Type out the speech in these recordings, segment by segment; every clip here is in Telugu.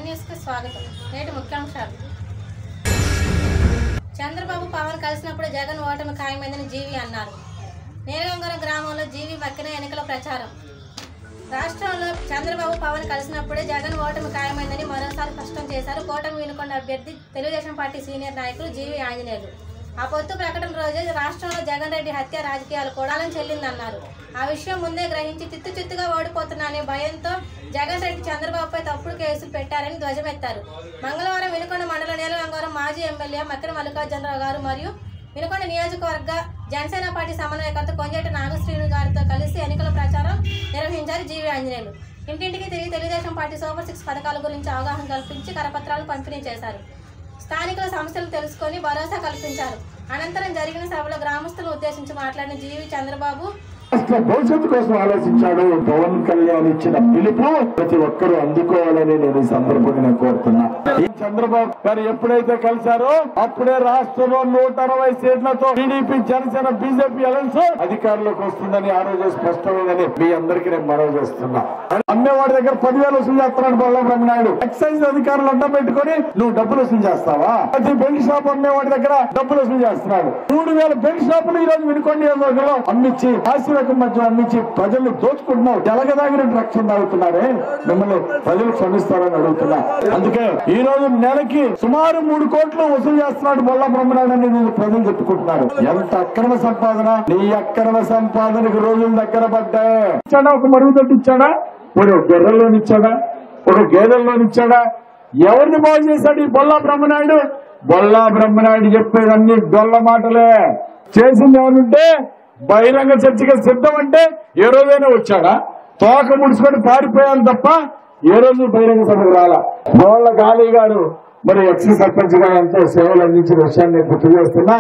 న్యూస్కి స్వాగతం. నేటి ముఖ్యాంశాలు. చంద్రబాబు పవన్ కలిసినప్పుడు జగన్ ఓటమి ఖాయమైందని జీవి అన్నారు. నీలగంగరం గ్రామంలో జీవి మక్కిన ఎన్నికల ప్రచారం. రాష్ట్రంలో చంద్రబాబు పవన్ కలిసినప్పుడే జగన్ ఓటమి ఖాయమైందని మరోసారి స్పష్టం చేశారు కూటమి వినుకొండ అభ్యర్థి తెలుగుదేశం పార్టీ సీనియర్ నాయకులు జీవి ఆంజనేయులు. ఆ పొత్తు ప్రకటన రోజే రాష్ట్రంలో జగన్ రెడ్డి హత్య రాజకీయాలు కూడాలని చెల్లిందన్నారు. ఆ విషయం ముందే గ్రహించి చిత్తుగా ఓడిపోతున్నానే భయంతో జగన్ రెడ్డి చంద్రబాబుపై తప్పుడు కేసులు పెట్టారని ధ్వజమెత్తారు. మంగళవారం వినుకొండ మండల నీలగంగవరం మాజీ ఎమ్మెల్యే మక్కిన మల్లికార్జునరావు గారు మరియు వినుకొండ నియోజకవర్గ జనసేన పార్టీ సమన్వయకర్త కొంజేటి నాగశ్రీను గారితో కలిసి ఎన్నికల ప్రచారం నిర్వహించారు జీవి ఆంజనేయులు. ఇంటింటికి తిరిగి తెలుగుదేశం పార్టీ సూపర్ 6 పథకాల గురించి అవగాహన కల్పించి కరపత్రాలు పంపిణీ చేశారు. స్థానికుల సమస్యలు తెలుసుకొని భరోసా కల్పించారు. అనంతరం జరిగిన సభలో గ్రామస్తులను ఉద్దేశించి మాట్లాడిన జీవి చంద్రబాబు రాష్ట్ర భవిష్యత్తు కోసం ఆలోచించాడు. పవన్ కళ్యాణ్ ఇచ్చిన పిలుపు ప్రతి ఒక్కరూ అందుకోవాలని నేను ఈ సందర్భంగా కోరుతున్నా. ఈ చంద్రబాబు గారు ఎప్పుడైతే కలిశారో అప్పుడే రాష్ట్రంలో 160 సీట్లతో టీడీపీ జనసేన బీజేపీ అలయన్స్ అధికారంలోకి వస్తుందని ఆ రోజు స్పష్టమైందని మీ అందరికీ నేను మనవి చేస్తున్నా. అమ్మేవాడి దగ్గర 10,000 వసూలు చేస్తున్నాడు బొల్లబ్రహ్మనాయుడు. ఎక్సైజ్ అధికారులు అడ్డం పెట్టుకుని నువ్వు డబ్బులు వసూలు చేస్తావా? ప్రతి బెల్ట్ షాప్ అమ్మేవాడి దగ్గర డబ్బులు వసూలు చేస్తున్నాడు. 3,000 బెల్ట్ షాపులు ఈ రోజు వినుకొండ నియోజకవర్గంలో అమ్మించి ఆశీర్వాదం మధ్య అమ్మించి ప్రజలు దోచుకుంటున్నావు. తెలగదాగిన రక్షణ తాగుతున్నారే, మిమ్మల్ని ప్రజలు క్షమిస్తారని అడుగుతున్నా. అందుకే ఈ రోజు నెలకి సుమారు 3 కోట్లు వసూలు చేస్తున్నాడు బొల్లబ్రహ్మనాయుడు అని ప్రజలు చెప్పుకుంటున్నారు. ఎంత అక్రమ సంపాదన! నీ అక్రమ సంపాదనకు రోజులు దగ్గర పడ్డాయి. ఇచ్చాడా? ఒక మరుగుదొడ్డి ఇచ్చాడా? ఒక గొర్రెల్లోనిచ్చాడా? ఒక గేదెల్లోనిచ్చాడా? ఎవరిని బాగు చేశాడు ఈ బొల్లబ్రహ్మనాయుడు? బొల్లబ్రహ్మనాయుడు చెప్పేదన్నీ డొల్ల మాటలే. చేసింది ఎవరుంటే బహిరంగ చర్చగా సిద్ధం అంటే ఏ రోజైనా వచ్చాడా? తోక ముడుచుకొని పారిపోయాను తప్ప ఏ రోజు బహిరంగ సభకు రాలా. బోళ్ల గాలి గారు మరి ఎక్స్ సర్పంచ్ గా ఎంతో సేవలు అందించిన విషయాన్ని గుర్తు చేస్తున్నా.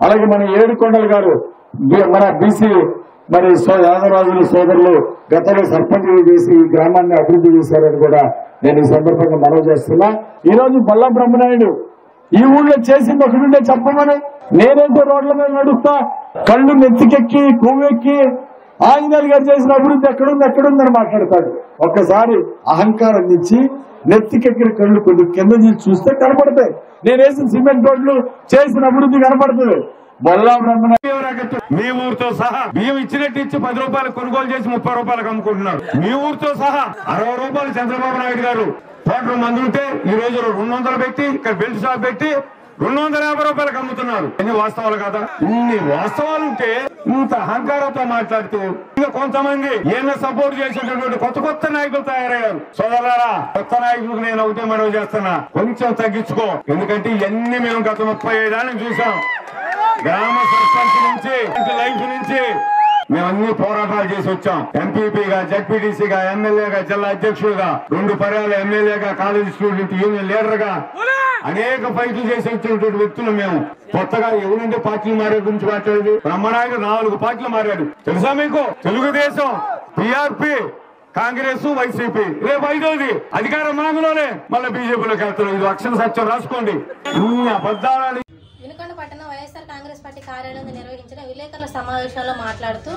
అలాగే మన ఏడుకొండలు గారు మన బీసీ మరి యాదవరాజుల సోదరులు గతంలో సర్పంచ్ చేసి ఈ గ్రామాన్ని అభివృద్ధి చేశారని కూడా నేను ఈ సందర్భంగా మనవి చేస్తున్నా. ఈ రోజు బొల్లబ్రహ్మనాయుడు ఈ ఊళ్ళో చేసింది ఒకటింటే చెప్పమని నేనైతే రోడ్ల మీద నడుస్తా కళ్ళు నెత్తికెక్కి కొవ్వెక్కి ఆంజనేయులు గారు చేసిన అభివృద్ధి ఎక్కడుందని మాట్లాడతాడు. ఒక్కసారి అహంకారం నుంచి నెత్తికెక్కిన కళ్ళు కొద్ది కింద చూస్తే కనపడతాయి. నేను వేసిన సిమెంట్ రోడ్లు చేసిన అభివృద్ధి కనపడుతుంది. బొల్లబ్రహ్మనాయుడు మీ ఊరితో సహా బియ్యం ఇచ్చినట్టు ఇచ్చి 10 రూపాయలు కొనుగోలు చేసి 30 రూపాయలకు అమ్ముకుంటున్నారు. మీ ఊరితో సహా 60 రూపాయలు చంద్రబాబు నాయుడు గారు కోట్ల మంది ఉంటే ఈ రోజు 200 పెట్టి ఇక్కడ బెల్ట్ షాప్ పెట్టి 250 రూపాయలకు అమ్ముతున్నారు. ఎన్ని వాస్తవాలు కదా? ఇన్ని వాస్తవాలు ఉంటే ఇంత అహంకారంతో మాట్లాడుతూ ఇంకా కొంతమంది ఏమైనా సపోర్ట్ చేసేటటువంటి కొత్త నాయకులు తయారయ్యారు. సోదరులారా, కొత్త నాయకులకు నేను ఒకటే మనవి చేస్తున్నా, కొంచెం తగ్గించుకో. ఎందుకంటే ఇవన్నీ మేము గత 35 ఏళ్ళని చూసాం. గ్రామ సర్పంచ్ నుంచి లైఫ్ నుంచి మేమన్నీ పోరాటాలు చేసి వచ్చాం. ఎంపీపీగా, జడ్పీటీసీగా, ఎమ్మెల్యేగా, జిల్లా అధ్యక్షుడిగా, 2 పర్యాలు ఎమ్మెల్యేగా, కాలేజీ స్టూడెంట్ యూనియన్ లీడర్ గా అనేక ఫైట్లు చేసి వచ్చినటువంటి వ్యక్తులు మేము. కొత్తగా ఎవరంటే పార్టీలు మారే గురించి మాట్లాడేది. బ్రహ్మనాయుడు 4 పార్టీలు మారాడు తెలుసా మీకు? Telugu Desam, TRP, Congress, YCP. రేపు 5వది అధికారం మామూలునే మళ్ళీ బీజేపీలోకి వెళ్తున్నారు. ఇది అక్షర సత్యం రాసుకోండి. ఇన్ని అబద్ధాలని. వినుకొండ పట్టణ వైఎస్ఆర్ కాంగ్రెస్ పార్టీ కార్యాలయంలో నిర్వహించిన విలేకరుల సమావేశంలో మాట్లాడుతూ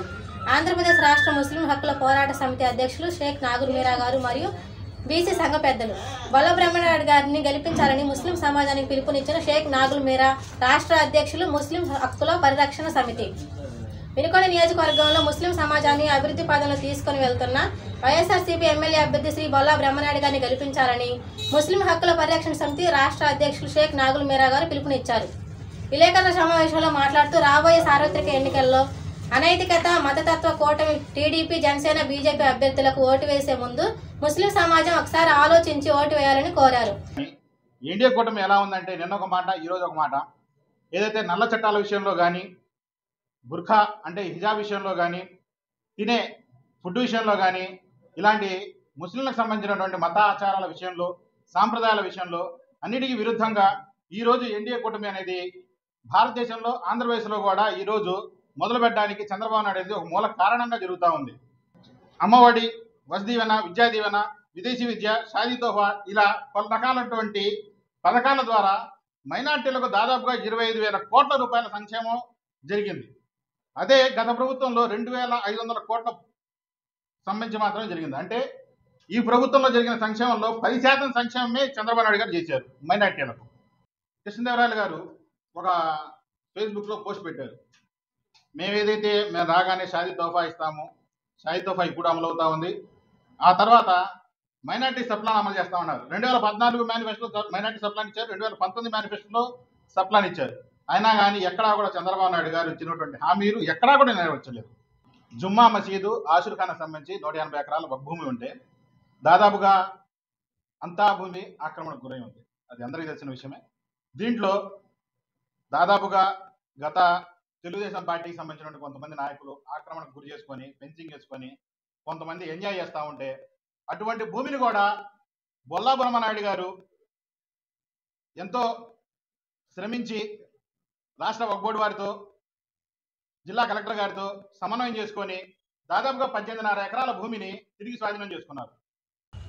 ఆంధ్రప్రదేశ్ రాష్ట్ర ముస్లిం హక్కుల పోరాట సమితి అధ్యక్షులు షేక్ నాగుల్ మీరా గారు మరియు బీసీ సంఘ పెద్దలు బొల్లబ్రహ్మనాయుడు గారిని గెలిపించాలని ముస్లిం సమాజానికి పిలుపునిచ్చిన షేక్ నాగుల్ మీరా రాష్ట్ర అధ్యక్షులు ముస్లిం హక్కుల పరిరక్షణ సమితి. వినుకొండ నియోజకవర్గంలో ముస్లిం సమాజాన్ని అభివృద్ధి పదంలో తీసుకుని వెళ్తున్న వైఎస్ఆర్సీపీ ఎమ్మెల్యే అభ్యర్థి శ్రీ బొల్లబ్రహ్మనాయుడు గారిని గెలిపించాలని ముస్లిం హక్కుల పరిరక్షణ సమితి రాష్ట్ర అధ్యక్షులు షేక్ నాగుల్ మీరా గారు పిలుపునిచ్చారు. విలేకరుల సమావేశంలో మాట్లాడుతూ రాబోయే సార్వత్రిక ఎన్నికల్లో అనైతికత, మతతత్వ కూటమి టీడీపీ, జనసేన, బీజేపీ అభ్యర్థులకు ఓటు వేసే ముందు ముస్లిం సమాజం ఒకసారి ఆలోచించి ఓటు వేయాలని కోరారు. ఎన్డీఏ కూటమి ఎలా ఉందంటే నిన్న ఒక మాట, ఈరోజు ఒక మాట. ఏదైతే నల్ల చట్టాల విషయంలో కానీ, బుర్ఖా అంటే హిజాబ్ విషయంలో కానీ, తినే ఫుడ్ విషయంలో కానీ, ఇలాంటి ముస్లింలకు సంబంధించినటువంటి మత ఆచారాల విషయంలో, సాంప్రదాయాల విషయంలో అన్నిటికీ విరుద్ధంగా ఈరోజు ఎన్డీఏ కూటమి అనేది భారతదేశంలో, ఆంధ్రప్రదేశ్లో కూడా ఈరోజు మొదలు పెట్టడానికి చంద్రబాబు నాయుడు అనేది ఒక మూల కారణంగా జరుగుతూ ఉంది. అమ్మఒడి, వసతి దీవెన, విద్యా దీవెన, విదేశీ విద్య, షాదీ తోఫా ఇలా పలు రకాలైనటువంటి పథకాల ద్వారా మైనార్టీలకు దాదాపుగా 25,000 కోట్ల రూపాయల సంక్షేమం జరిగింది. అదే గత ప్రభుత్వంలో 2,500 కోట్ల సంబంధించి మాత్రమే జరిగింది. అంటే ఈ ప్రభుత్వంలో జరిగిన సంక్షేమంలో 10% సంక్షేమమే చంద్రబాబు నాయుడు గారు చేశారు మైనార్టీలకు. కృష్ణదేవరాయలు గారు ఒక ఫేస్బుక్లో పోస్ట్ పెట్టారు, మేము రాగానే షాదీ తోఫా ఇస్తాము, షాదీ తోఫా ఇప్పుడు అమలు అవుతా ఉంది, ఆ తర్వాత మైనార్టీ సప్లాన్ అమలు చేస్తామన్నారు. 2014 మేనిఫెస్టోలో మైనార్టీ సప్లాన్ ఇచ్చారు, 2019 మేనిఫెస్టోలో సప్లాన్ ఇచ్చారు. అయినా కానీ ఎక్కడా కూడా చంద్రబాబు నాయుడు గారు ఇచ్చినటువంటి హామీలు ఎక్కడా కూడా నెరవేర్చలేదు. జుమ్మా మసీదు ఆషుర్ఖానాకు సంబంధించి 180 ఎకరాల భూమి ఉంటే దాదాపుగా అంతా భూమి ఆక్రమణకు గురై ఉంది. అది అందరికీ తెలిసిన విషయమే. దీంట్లో దాదాపుగా గత తెలుగుదేశం పార్టీకి సంబంధించినటువంటి కొంతమంది నాయకులు ఆక్రమణకు గురి చేసుకొని ఫెన్సింగ్ చేసుకొని కొంతమంది ఎంజాయ్ చేస్తూ ఉంటే అటువంటి భూమిని కూడా బొల్లా బ్రహ్మనాయుడు గారు ఎంతో శ్రమించి రాష్ట్ర వక్ఫ్ బోర్డు వారితో జిల్లా కలెక్టర్ గారితో సమన్వయం చేసుకొని దాదాపుగా 18.5 ఎకరాల భూమిని తిరిగి స్వాధీనం చేసుకున్నారు.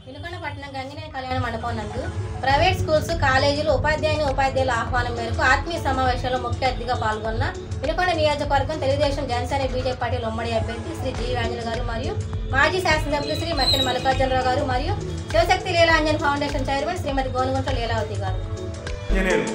వినుకొండ పట్టణం గంగినేని కళ్యాణ మండపం నందు ప్రైవేట్ స్కూల్స్, కాలేజీలు ఉపాధ్యాయుల ఆహ్వానం మేరకు ఆత్మీయ సమావేశంలో ముఖ్య అతిథిగా పాల్గొన్న వినుకొండ నియోజకవర్గం తెలుగుదేశం, జనసేన, బీజేపీ పార్టీల ఉమ్మడి అభ్యర్థి శ్రీ జి ఆంజనేయులు గారు మరియు మాజీ శాసనసభ్యులు శ్రీ మక్కిన మల్లికార్జునరావు గారు మరియు శివశక్తి లీలాంజన్ ఫౌండేషన్ చైర్మన్ శ్రీమతి గోనుగుంట్ల లీలావతి గారు.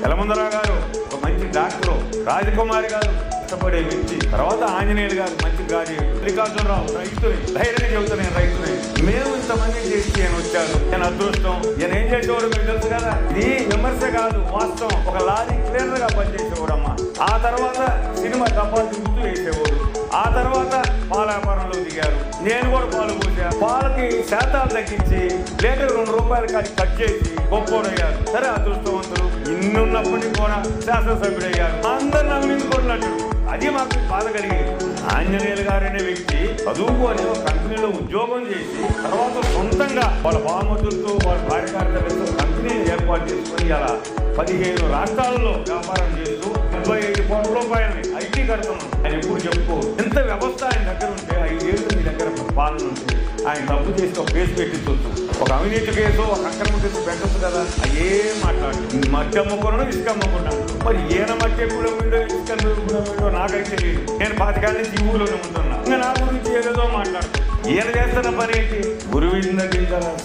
యలమందరావు గారు ఒక మంచి డాక్టరు, రాజకుమారి గారు కష్టపడే వ్యక్తి, తర్వాత ఆంజనేయులు గారు మంచి గారి, మల్లికార్జునరావు రైతుని, ధైర్యంగా చెబుతా నేను రైతుని. మేము ఇంతమంది చేసి ఆయన వచ్చారు, నేను అదృష్టం. నేను ఏం చేసేవాడు మీకు తెలుసు కదా, ఇది విమర్శ కాదు వాస్తవం. ఒక లారీ క్లియర్ గా పనిచేసేవాడు అమ్మ. ఆ తర్వాత సినిమా డబ్బాలు తిరుగుతూ వేసేవాడు. ఆ తర్వాత పాల వ్యాపారంలో దిగారు. నేను కూడా పాలు పోసా. పాలకి శాతాలు తగ్గించి లీటర్ 2 రూపాయలు కట్ చేసి గొప్పోడయ్యారు. సరే అదృష్టవంతులు. ఇన్నున్నప్పటికీ కూడా శాసనసభ్యుడయ్యారు. అందరు నమ్మించుకున్నట్టు. అది మాకు బాధ కలిగింది. ఆంజనేయులు గారు అనే వ్యక్తి చదువుకొని ఒక కంపెనీలో ఉద్యోగం చేసి తర్వాత సొంతంగా వాళ్ళ బామతులతో వాళ్ళ కార్యకర్తలతో కంపెనీని ఏర్పాటు చేసుకుని అలా 15 రాష్ట్రాలలో వ్యాపారం చేస్తూ 35 కోట్ల రూపాయలని ఐటీ కడుతున్నాం. ఆయన ఎప్పుడు చెప్పుకో, ఎంత వ్యవస్థ ఆయన దగ్గర ఉంటే 5 ఏళ్ళు మీ దగ్గర పాలన ఉంటే ఆయన డబ్బు చేసి ఒక కేసు పెట్టించవచ్చు. ఒక అవినీతి కేసు, ఒక అక్రమ కేసు పెట్టచ్చు కదా. అయ్యే మాట్లాడు. మట్టి అమ్ముకున్నాడు, ఇసుక అమ్ముకున్నాడు. మరి ఈయన మట్టి ఎప్పుడు అమ్మిండో ఇసుక అమ్మిండో నాకైతే లేదు. నేను 5 ఏళ్ళ నుంచి ఈ ఊళ్ళోనే ఉంటున్నా. ఇంకా నా గురించి ఏదేదో మాట్లాడుతాను. ఈయన చేస్తున్న పని ఏంటి? గురువింద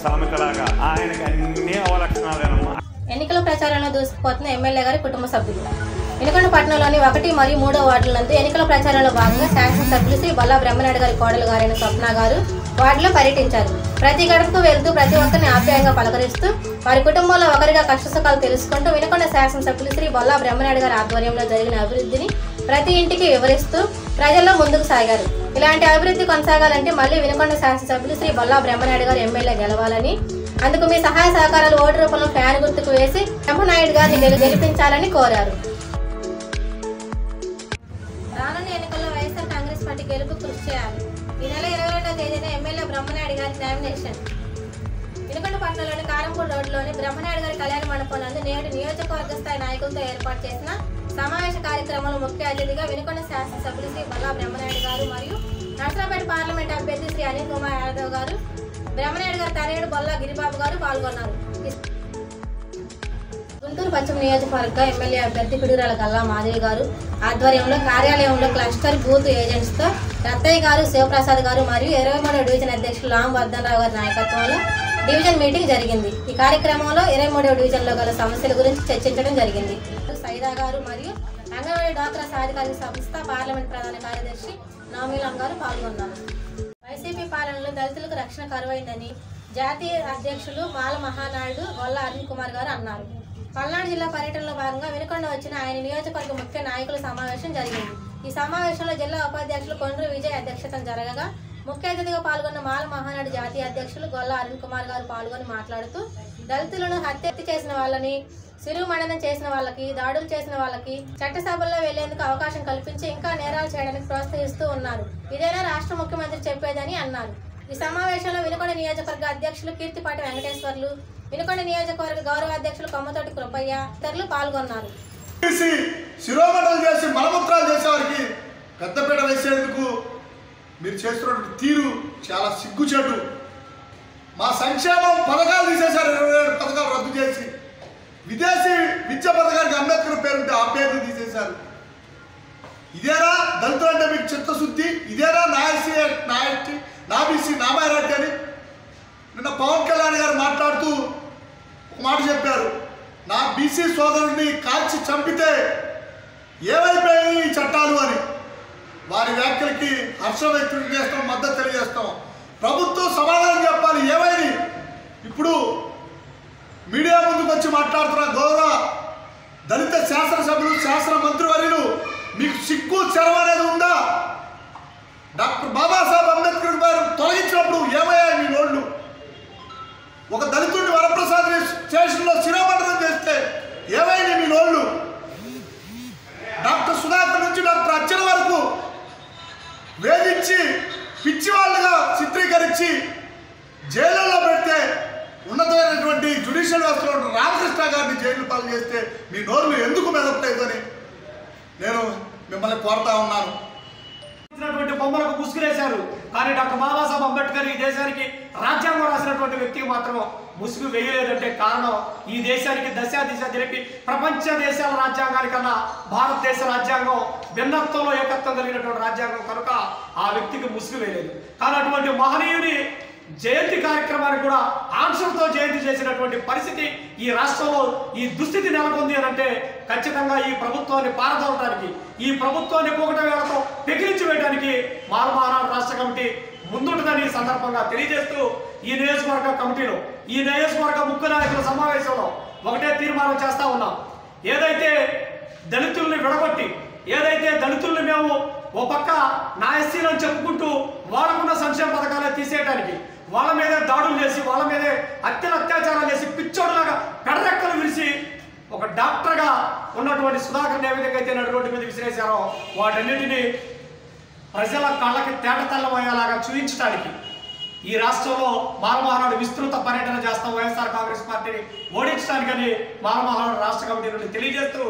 సామెతలాగా ఆయనకి అన్ని అవలక్షణాలేనమ్మా. ఎన్నికల ప్రచారంలో దూసుకుపోతున్న ఎమ్మెల్యే గారి కుటుంబ సభ్యులు. వినుకొండ పట్టణంలోని 1 మరియు 3వ వార్డుల నందు ఎన్నికల ప్రచారంలో భాగంగా శాసనసభ్యులు శ్రీ బొల్లా బ్రహ్మనాయుడు గారి కోడలు గారైన స్వప్న గారు వార్డులో పర్యటించారు. ప్రతి గడపకు వెళ్తూ ప్రతి ఒక్కరిని ఆప్యాయంగా పలకరిస్తూ వారి కుటుంబంలో ఒకరిగా కష్టసుఖాలు తెలుసుకుంటూ వినుకొండ శాసనసభ్యులు శ్రీ బొల్లా బ్రహ్మనాయుడు గారి ఆధ్వర్యంలో జరిగిన అభివృద్ధిని ప్రతి ఇంటికి వివరిస్తూ ప్రజల్లో ముందుకు సాగారు. ఇలాంటి అభివృద్ధి కొనసాగాలంటే మళ్లీ వినుకొండ శాసనసభ్యులు శ్రీ బొల్లా బ్రహ్మనాయుడు గారు ఎమ్మెల్యే గెలవాలని, అందుకు మీ సహాయ సహకారాలు ఓటు రూపంలో ఫ్యాన్ గుర్తుకు వేసి బ్రహ్మనాయుడు గారిని గెలిపించాలని కోరారు. రానున్న ఎన్నికల్లో వైఎస్ఆర్ కాంగ్రెస్ పార్టీ గెలుపు కృషి చేయాలి. ఈ నెల 22వ తేదీన ఎమ్మెల్యే బ్రహ్మనాయుడు గారి నామినేషన్. వినుకొండ పట్టణంలోని కారంపూడి రోడ్డులోని బ్రహ్మనాయుడు గారి కళ్యాణ మండపం నందు నేడు నియోజకవర్గ స్థాయి నాయకులతో ఏర్పాటు చేసిన సమావేశ కార్యక్రమంలో ముఖ్య అతిథిగా వినుకొండ శాసనసభ్యులు శ్రీ బొల్లా బ్రహ్మనాయుడు గారు మరియు నర్సరావుపేట పార్లమెంట్ అభ్యర్థి శ్రీ అనిల్ కుమార్ యాదవ్ గారు, బ్రహ్మనాయుడు గారి తనయుడు బొల్లా గిరిబాబు గారు పాల్గొన్నారు. గుంటూరు పశ్చిమ నియోజకవర్గ ఎమ్మెల్యే అభ్యర్థి పిడుగురాల గల్లా మాధవి గారు ఆధ్వర్యంలో కార్యాలయంలో క్లస్టర్ బూత్ ఏజెంట్స్తో రత్తయ్య గారు, శివప్రసాద్ గారు మరియు 23వ డివిజన్ అధ్యక్షులు రామ్ వర్ధన్రావు గారి నాయకత్వంలో డివిజన్ మీటింగ్ జరిగింది. ఈ కార్యక్రమంలో 23వ డివిజన్లో గల సమస్యల గురించి చర్చించడం జరిగింది. సైదా గారు మరియు అంగన్వాడీ డ్వాక్రా సాధికారిక సంస్థ పార్లమెంట్ ప్రధాన కార్యదర్శి నవమీలం గారు పాల్గొన్నారు. వైసీపీ పాలనలో దళితులకు రక్షణ కరువైందని జాతీయ అధ్యక్షులు మాల మహానాయుడు బొల్లా అనిల్ కుమార్ గారు అన్నారు. పల్నాడు జిల్లా పర్యటనలో భాగంగా వినుకొండ వచ్చిన ఆయన నియోజకవర్గ ముఖ్య నాయకుల సమావేశం జరిగింది. ఈ సమావేశంలో జిల్లా ఉపాధ్యక్షులు కొండ్రు విజయ్ అధ్యక్షతన జరగగా ముఖ్య అతిథిగా పాల్గొన్న మాల మహానాడు జాతీయ అధ్యక్షులు గొల్లా అరుణ్ కుమార్ గారు పాల్గొని మాట్లాడుతూ దళితులను హత్య చేసిన వాళ్ళని, సిరువు మండనం చేసిన వాళ్ళకి, దాడులు చేసిన వాళ్ళకి చట్టసభల్లో వెళ్లేందుకు అవకాశం కల్పించి ఇంకా నేరాలు చేయడానికి ప్రోత్సహిస్తూ ఉన్నారు. ఇదేనా రాష్ట్ర ముఖ్యమంత్రి చెప్పేదని అన్నారు. ఈ సమావేశంలో వినుకొండ నియోజకవర్గ అధ్యక్షులు కీర్తిపాటి వెంకటేశ్వర్లు, వినుకొండ నియోజకవర్గ గౌరవ అధ్యక్షులు కొమ్మతోటి కృపయ్య ఇతరులు పాల్గొన్నారు. శిరోమండలు చేసి మలమూత్రాలు చేసేవారికి పెద్దపీట వేసేందుకు మీరు చేస్తున్నటువంటి తీరు చాలా సిగ్గుచేటు. మా సంక్షేమం పథకాలు తీసేశారు, 27 పథకాలు రద్దు చేసి విదేశీ విద్యా పథకానికి అంబేద్కర్ పేరుంటే ఆ పేరును తీసేశారు. ఇదేనా దళితులు అంటే మీకు చిత్తశుద్ధి? ఇదేనా నా ఎస్సీ, నా ఎస్టీ, నా బీసీ, నా మైనార్టీ అని నిన్న పవన్ కళ్యాణ్ గారు మాట్లాడుతూ ఒక మాట చెప్పారు, నా బీసీ సోదరుడిని కాల్చి చంపితే ఏమైపోయాయి ఈ చట్టాలు అని. వారి వ్యాఖ్యలకి హర్షం వ్యక్తం చేస్తాం, మద్దతు తెలియజేస్తాం. ప్రభుత్వం సమాధానం చెప్పాలి ఏమైంది. ఇప్పుడు మీడియా ముందుకు వచ్చి మాట్లాడుతున్న గౌరవ దళిత శాసనసభ్యులు, శాసన మంత్రివర్యులు, మీకు సిగ్గు చరవ అనేది ఉందా? డాక్టర్ బాబాసాహెబ్ అంబేద్కర్ గారు తొలగించినప్పుడు ఏమయ్యాయి మీ నోళ్ళు? ఒక దళితుడిని వరప్రసాద్ స్టేషన్లో శిరోమండనం చేస్తే ఏమైంది మీ నోళ్ళు? డాక్టర్ సుధాకర్ నుంచి డాక్టర్ అచ్చన వరకు వేధించి పిచ్చి వాళ్ళుగా చిత్రీకరించి జైలులో పెడితే, ఉన్నతమైనటువంటి జ్యుడిషియల్ వ్యవస్థలో రామకృష్ణ గారిని జైలు పాలు చేస్తే మీ నోరులు ఎందుకు మెదపలేదని నేను మిమ్మల్ని కోరుతా ఉన్నాను. బొమ్మలకు ముసుగులేశారు, కానీ డాక్టర్ బాబాసాహెబ్ అంబేద్కర్ ఈ దేశానికి రాజ్యాంగం రాసినటువంటి వ్యక్తికి మాత్రం ముసుగు వేయలేదంటే కారణం, ఈ దేశానికి దశ దిశ తెలిపి ప్రపంచ దేశాల రాజ్యాంగానికన్నా భారతదేశ రాజ్యాంగం భిన్నత్వంలో ఏకత్వం కలిగినటువంటి రాజ్యాంగం కనుక ఆ వ్యక్తికి ముసుగు వేయలేదు. కానీ అటువంటి మహనీయుని జయంతి కార్యక్రమానికి కూడా ఆంక్షలతో జయంతి చేసినటువంటి పరిస్థితి ఈ రాష్ట్రంలో ఈ దుస్థితి నెలకొంది అని అంటే ఖచ్చితంగా ఈ ప్రభుత్వాన్ని పారదోలటానికి, ఈ ప్రభుత్వాన్ని కూకట వేళతో పెకిలించి వేయడానికి మాలమహానాడు రాష్ట్ర కమిటీ ముందుంటుందని ఈ సందర్భంగా తెలియజేస్తూ, ఈ నియోజకవర్గ కమిటీలో, ఈ నియోజకవర్గ ముఖ్య నాయకుల సమావేశంలో ఒకటే తీర్మానం చేస్తా ఉన్నాం. ఏదైతే దళితుల్ని విడగొట్టి, ఏదైతే దళితుల్ని మేము ఓ పక్క నా ఎస్సీలను చెప్పుకుంటూ వాళ్ళకున్న సంక్షేమ పథకాలే తీసేయడానికి, వాళ్ళ మీదే దాడులు చేసి, వాళ్ళ మీదే అత్యాచారాలు చేసి, పిచ్చోడులాగా పెడరెక్కలు విరిసి ఒక డాక్టర్గా ఉన్నటువంటి సుధాకర్ ఏ విధంగా అయితే రోడ్డు మీద విసిరేశారో వాటన్నిటినీ ప్రజల కళ్ళకి తేటతెల్లమయ్యేలాగా చూపించడానికి ఈ రాష్ట్రంలో మాలమహానాడు విస్తృత పర్యటన చేస్తాం. వైఎస్ఆర్ కాంగ్రెస్ పార్టీని ఓడించడానికని మాలమహానాడు రాష్ట్ర కమిటీ నుండి తెలియజేస్తూ